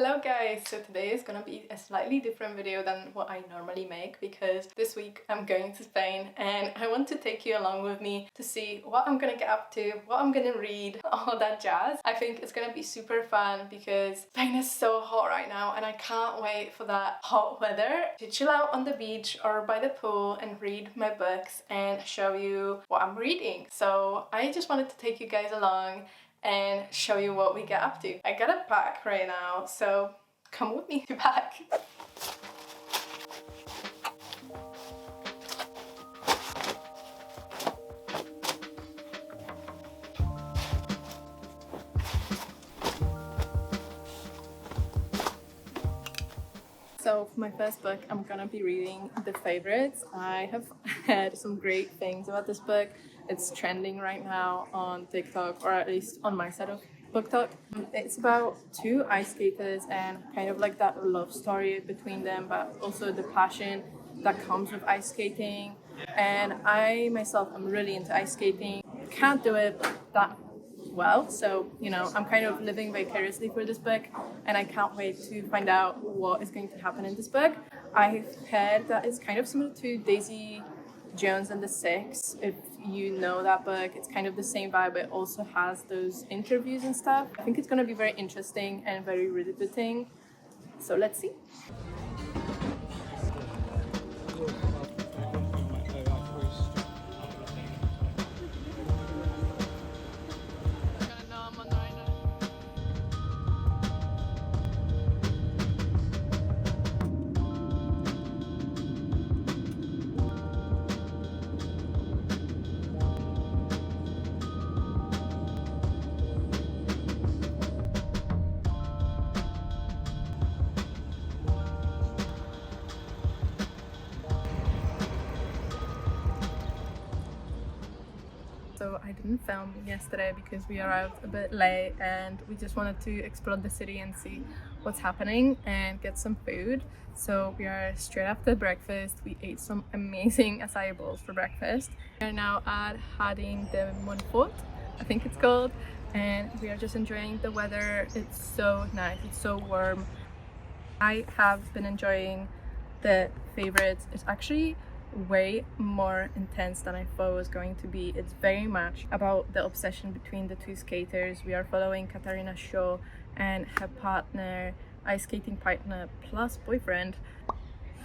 Hello guys, so today is gonna be a slightly different video than what I normally make because this week I'm going to Spain and I want to take you along with me to see what I'm gonna get up to, what I'm gonna read, all that jazz. I think it's gonna be super fun because Spain is so hot right now and I can't wait for that hot weather to chill out on the beach or by the pool and read my books and show you what I'm reading. So I just wanted to take you guys along and show you what we get up to. I gotta pack right now, so come with me to pack. So for my first book, I'm gonna be reading The Favorites. I have heard some great things about this book. It's trending right now on TikTok, or at least on my side of BookTok. It's about two ice skaters and kind of like that love story between them, but also the passion that comes with ice skating. And I myself am really into ice skating. Can't do it that well, so I'm kind of living vicariously for this book and I can't wait to find out what is going to happen in this book. I've heard that it's kind of similar to Daisy Jones and the Six. If you know that book, it's kind of the same vibe, but it also has those interviews and stuff. I think it's going to be very interesting and very riveting, so let's see. So I didn't film yesterday because we arrived a bit late and we just wanted to explore the city and see what's happening and get some food. So we are straight after breakfast. We ate some amazing acai bowls for breakfast. We are now at Jardin de Montfort, I think it's called, and we are just enjoying the weather. It's so nice, it's so warm. I have been enjoying The Favorites. It's actually way more intense than I thought it was going to be. It's very much about the obsession between the two skaters. We are following Katarina Shaw and her partner, ice skating partner plus boyfriend.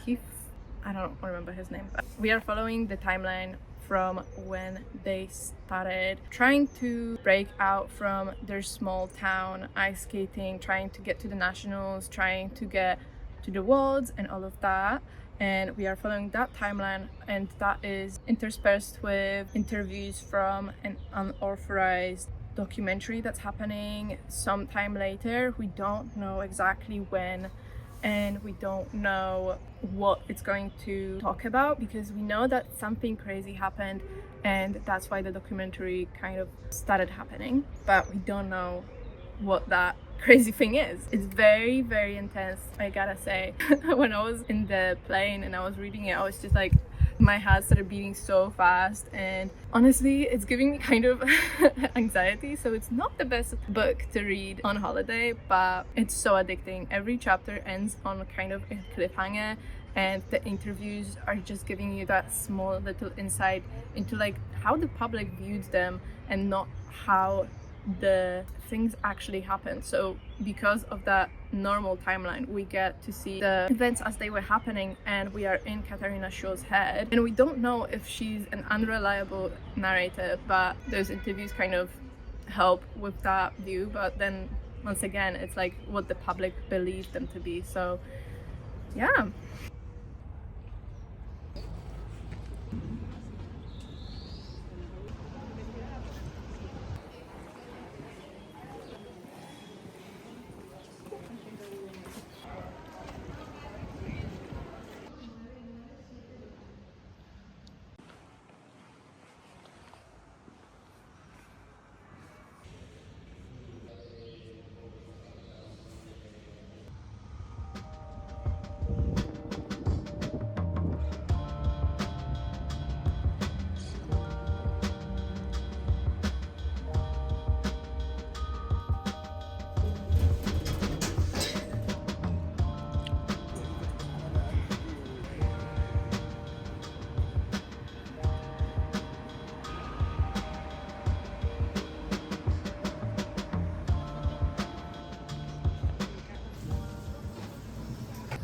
I don't remember his name, but we are following the timeline from when they started trying to break out from their small town ice skating, trying to get to the nationals, trying to get to the worlds and all of that. And we are following that timeline, and that is interspersed with interviews from an unauthorized documentary that's happening sometime later. We don't know exactly when, and we don't know what it's going to talk about because we know that something crazy happened and that's why the documentary kind of started happening, but we don't know what that crazy thing is. It's very, very intense, I gotta say. When I was in the plane and I was reading it, I was just like, my heart started beating so fast, and honestly it's giving me kind of anxiety. So it's not the best book to read on holiday, but it's so addicting. Every chapter ends on kind of a cliffhanger, and the interviews are just giving you that small little insight into like how the public views them and not how the things actually happen. So because of that normal timeline, we get to see the events as they were happening, and we are in Katarina Shaw's head, and we don't know if she's an unreliable narrator, but those interviews kind of help with that view. But then once again, it's like what the public believes them to be. So yeah.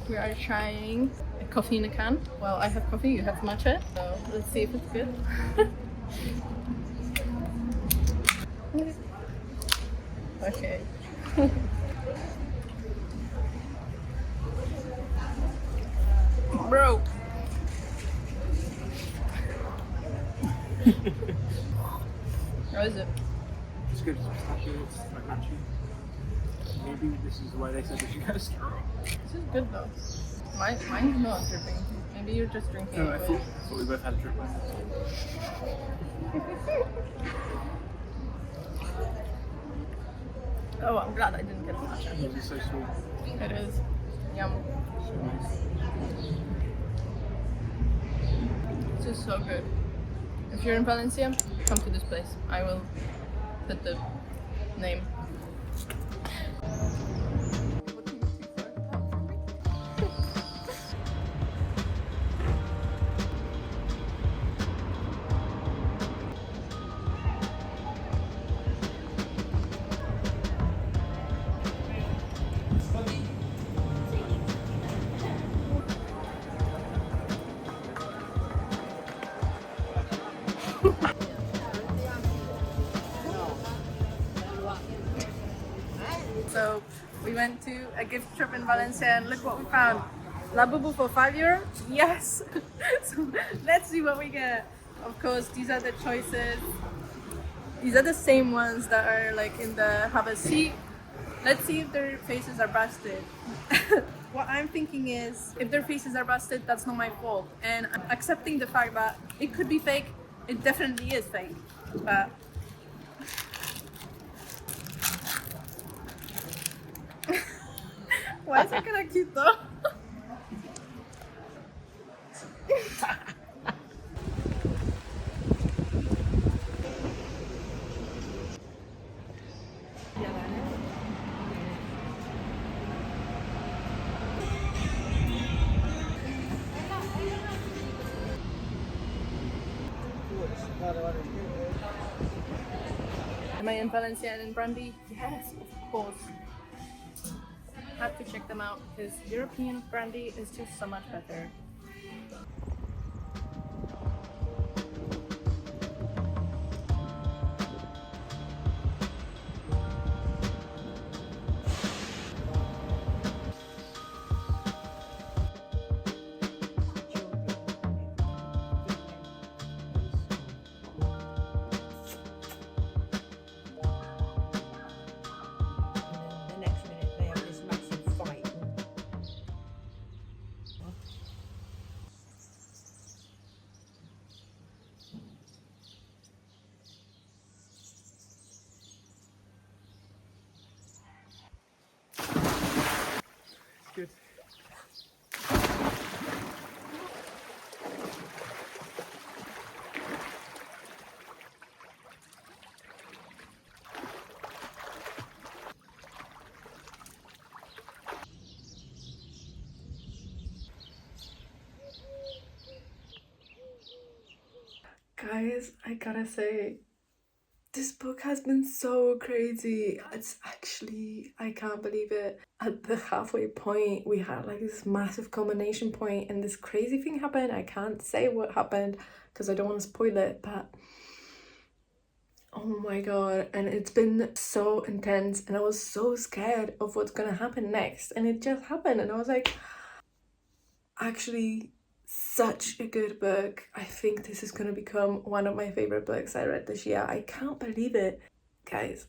We are trying a coffee in a can. Well, I have coffee, you have matcha, so let's see if it's good. Okay. Bro. How is it? It's good. It's pistachio. It's like crunchy. Maybe this is why they said we should get a straw. This is good though. Mine's not dripping. Maybe you're just drinking No, it I with... thought we both had a drip one. Oh, I'm glad I didn't get a matcha. This is so sweet. It is. Yum. So nice. This is so good. If you're in Valencia, come to this place. I will put the name. So we went to a gift shop in Valencia and look what we found. Labubu for €5? Yes! So let's see what we get. Of course, these are the choices. These are the same ones that are like in the have a seat. Let's see if their faces are busted. What I'm thinking is, if their faces are busted, that's not my fault. And I'm accepting the fact that it could be fake. It definitely is fake. But why is it kind of cute though? Am I in Valencia and in Brandy? Yes, of course. Have to check them out because European brandy is just so much better. Good. Guys, I gotta say, this book has been so crazy. It's actually, I can't believe it. At the halfway point, we had like this massive culmination point and this crazy thing happened. I can't say what happened because I don't want to spoil it, but oh my god. And it's been so intense and I was so scared of what's gonna happen next. And it just happened and I was like, actually, such a good book. I think this is gonna become one of my favorite books I read this year. I can't believe it. Guys,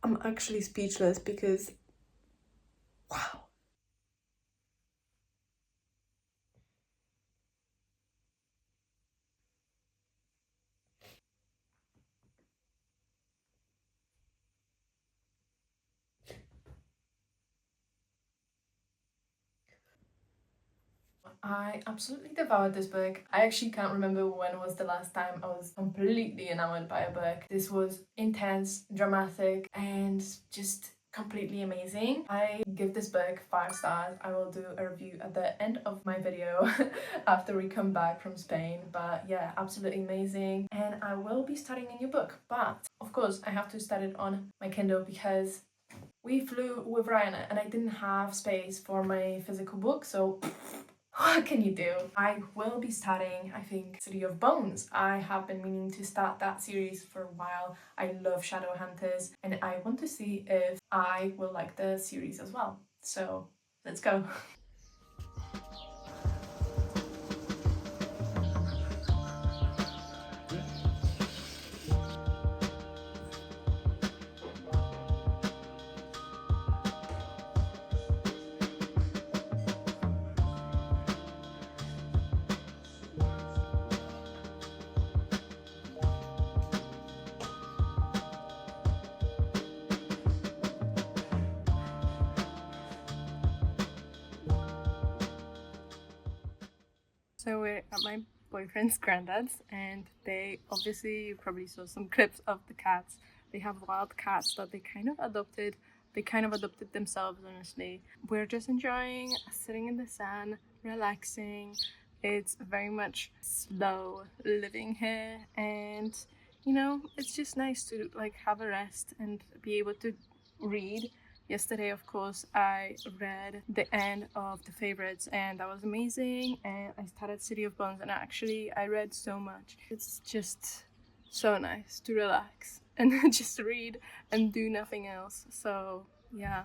I'm actually speechless because, wow. I absolutely devoured this book. I actually can't remember when was the last time I was completely enamored by a book. This was intense, dramatic, and just completely amazing. I give this book 5 stars. I will do a review at the end of my video after we come back from Spain. But yeah, absolutely amazing. And I will be starting a new book. But of course, I have to start it on my Kindle because We flew with Ryanair and I didn't have space for my physical book, so what can you do? I will be starting, I think, City of Bones. I have been meaning to start that series for a while. I love Shadowhunters and I want to see if I will like the series as well. So let's go. So we're at my boyfriend's granddad's and they obviously, you probably saw some clips of the cats. They have wild cats that they kind of adopted. They kind of adopted themselves, honestly. We're just enjoying sitting in the sun, relaxing. It's very much slow living here and you know, it's just nice to like have a rest and be able to read. Yesterday, of course, I read the end of The Favorites and that was amazing, and I started City of Bones and actually I read so much. It's just so nice to relax and just read and do nothing else. So yeah.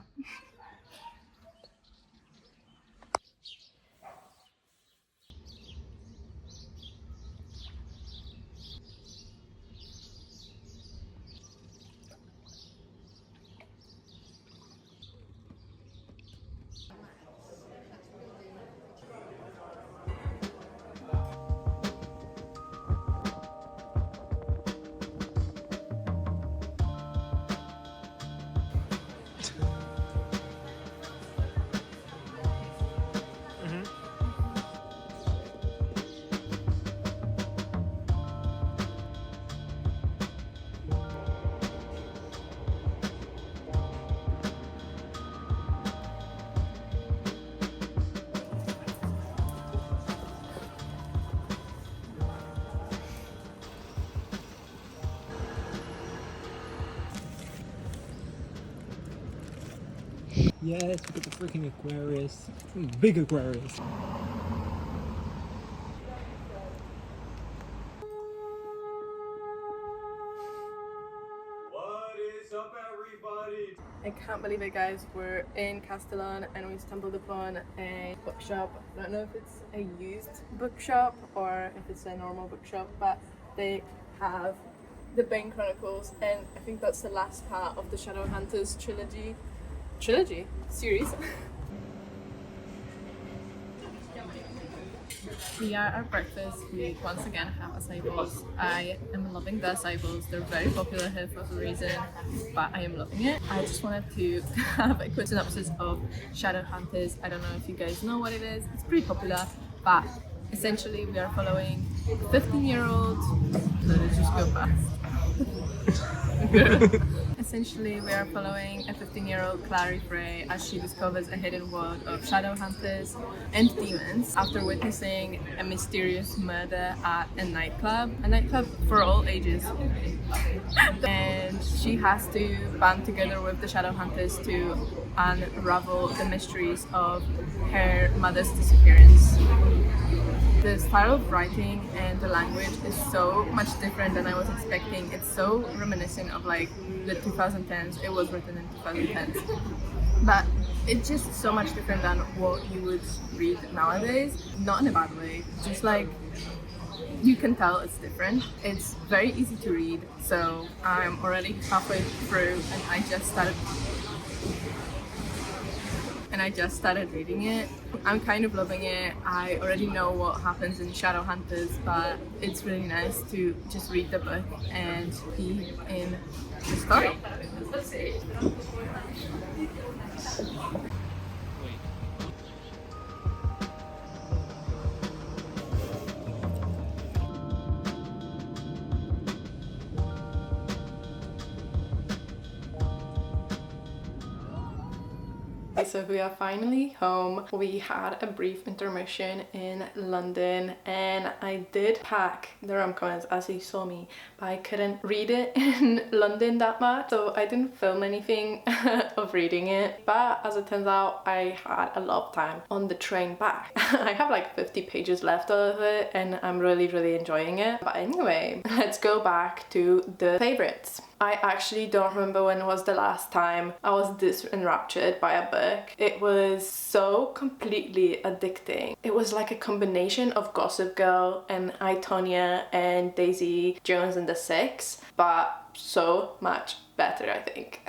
Yes, we got the freaking Aquarius. Big Aquarius. What is up, everybody? I can't believe it, guys. We're in Castellon and we stumbled upon a bookshop. I don't know if it's a used bookshop or if it's a normal bookshop, but they have the Bane Chronicles and I think that's the last part of the Shadowhunters trilogy series. We are at breakfast. We once again have acai bowls. I am loving the acai bowls. They're very popular here for some reason, but I am loving it. I just wanted to have a quick synopsis of Shadowhunters. I don't know if you guys know what it is. It's pretty popular, but essentially we are following a 15-year-old. Let's just go fast. Essentially, we are following a 15-year-old Clary Frey as she discovers a hidden world of Shadowhunters and demons after witnessing a mysterious murder at a nightclub for all ages. And she has to band together with the Shadowhunters to unravel the mysteries of her mother's disappearance. The style of writing and the language is so much different than I was expecting. It's so reminiscent of like the 2010s. It was written in 2010s, but it's just so much different than what you would read nowadays. Not in a bad way, just like you can tell it's different. It's very easy to read, so I'm already halfway through and I just started reading it. I'm kind of loving it. I already know what happens in Shadowhunters, but it's really nice to just read the book and be in the story. So we are finally home. We had a brief intermission in London and I did pack the rom-coms as you saw me, but I couldn't read it in London that much, so I didn't film anything of reading it. But as it turns out, I had a lot of time on the train back. I have like 50 pages left of it and I'm really enjoying it. But anyway, let's go back to the favorites. I actually don't remember when was the last time I was this enraptured by a book. It was so completely addicting. It was like a combination of Gossip Girl and I, Tonya and Daisy Jones and the Six, but so much better, I think.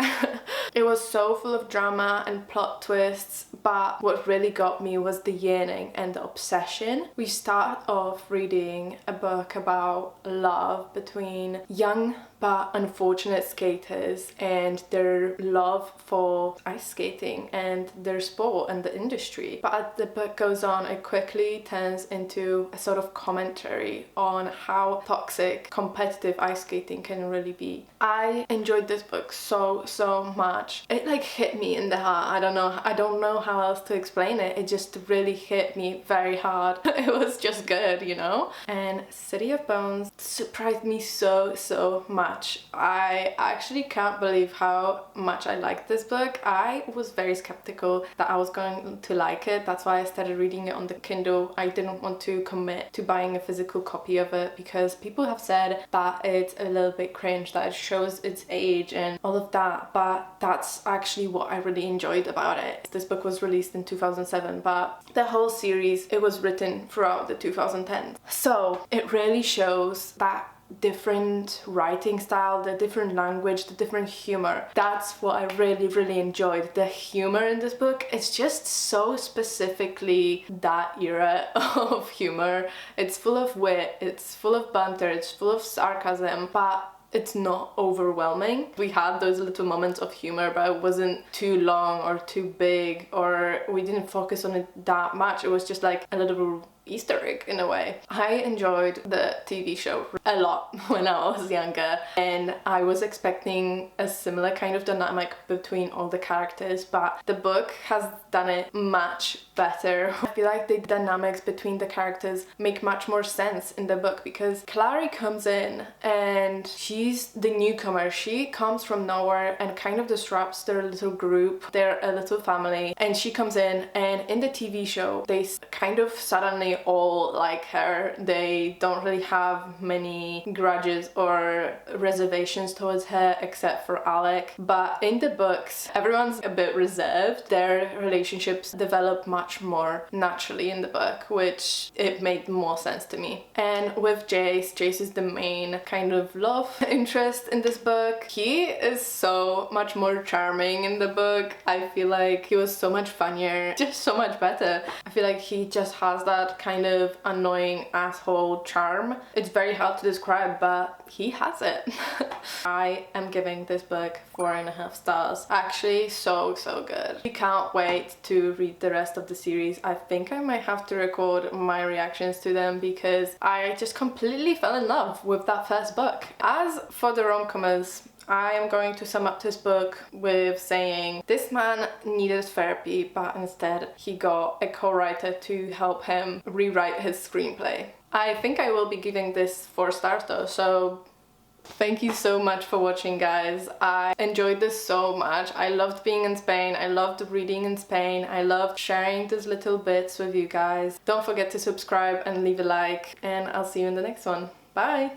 It was so full of drama and plot twists, but what really got me was the yearning and the obsession. We start off reading a book about love between young but unfortunate skaters and their love for ice skating and their sport and the industry. But as the book goes on, it quickly turns into a sort of commentary on how toxic competitive ice skating can really be. I enjoyed this book so much. It like hit me in the heart. I don't know how else to explain it. It just really hit me very hard. It was just good, you know? And City of Bones surprised me so much. I actually can't believe how much I liked this book. I was very skeptical that I was going to like it. That's why I started reading it on the Kindle. I didn't want to commit to buying a physical copy of it because people have said that it's a little bit cringe, that it shows its age and all of that, but that's actually what I really enjoyed about it. This book was released in 2007, but the whole series, it was written throughout the 2010s. So it really shows that different writing style, the different language, the different humor. That's what I really enjoyed. The humor in this book is just so specifically that era of humor. It's full of wit, it's full of banter, it's full of sarcasm, but it's not overwhelming. We had those little moments of humor, but it wasn't too long or too big, or we didn't focus on it that much. It was just like a little Easter egg in a way. I enjoyed the TV show a lot when I was younger, and I was expecting a similar kind of dynamic between all the characters, but the book has done it much better. I feel like the dynamics between the characters make much more sense in the book because Clary comes in and she's the newcomer. She comes from nowhere and kind of disrupts their little group. They're a little family, and she comes in, and in the TV show they kind of suddenly all like her. They don't really have many grudges or reservations towards her except for Alec, but in the books everyone's a bit reserved. Their relationships develop much more naturally in the book, which it made more sense to me. And with Jace is the main kind of love interest in this book. He is so much more charming in the book. I feel like he was so much funnier, just so much better. I feel like he just has that kind of annoying asshole charm. It's very hard to describe, but he has it. I am giving this book 4.5 stars. Actually, so good. I can't wait to read the rest of the series. I think I might have to record my reactions to them because I just completely fell in love with that first book. As for the rom-comers, I am going to sum up this book with saying this man needed therapy, but instead he got a co-writer to help him rewrite his screenplay. I think I will be giving this 4 stars though, so thank you so much for watching, guys. I enjoyed this so much. I loved being in Spain. I loved reading in Spain. I loved sharing these little bits with you guys. Don't forget to subscribe and leave a like, and I'll see you in the next one. Bye!